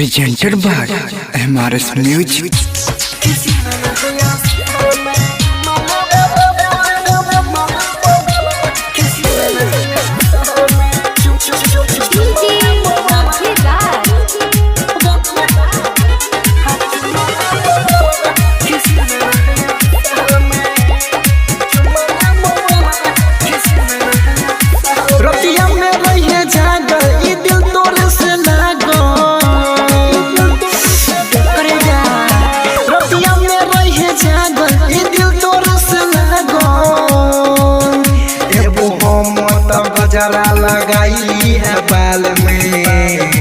presented by MRS Music. जरा लगाई है बाल में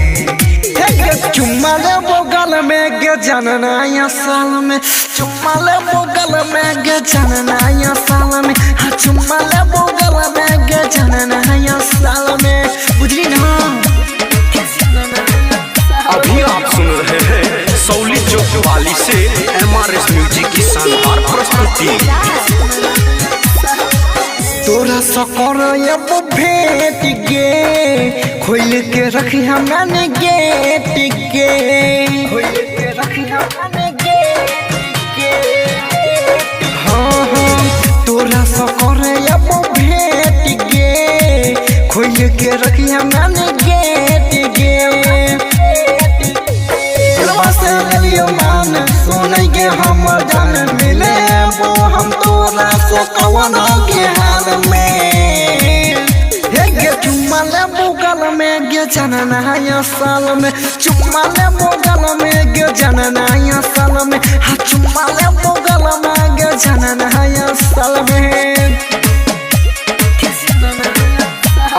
चुम्मा ले बगल में गे जनना या साल में चुम्मा ले बगल में गे जनना या साल में हाँ चुम्मा ले बगल में गे जनना या साल में बुझली ना। अभी आप सुन रहे हैं सौली चौक वाली से MRS म्यूजिक की शानदार प्रस्तुति। तोरा सकर भेट गे खोल के रखी हमने गेट के हाँ हाँ तोरा सकर भेट गे खोल के रखी हमने गेट गे मान सुन गे हम जान मिले वो हम तोरा से कवन के हाल में चुम्मा ले बगल में गे जनना या साल में चुम्मा ले बगल में गे जनना या साल में हाँ चुम्मा ले बगल में गे जनना या साल में।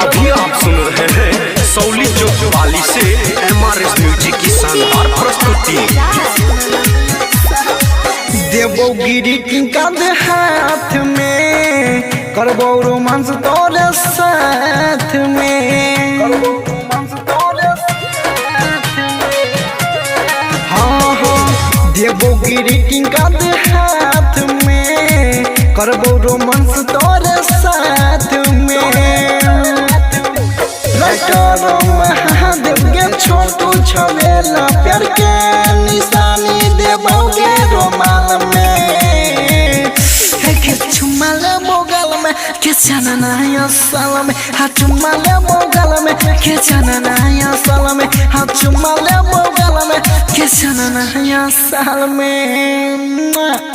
अभी आप सुन रहे हैं सौली चौक वाली से MRS म्यूजिक की शानदार प्रस्तुति। देवो गिरी टिंका दे हाथ में करबो रोमांस तोरे साथ में हाँ हाँ देवो गिरी टिंका दे हाथ में करबो रोमांस तोरे साथ में महादेव के छोटू छवेला प्यार के निशानी देवोगे रोमाल में चुम्मा ले बगल में के जनना या साल में हाँ चुम्मा ले बगल में के जनना या साल में हाँ चुम्मा ले बगल में के जनना या साल में।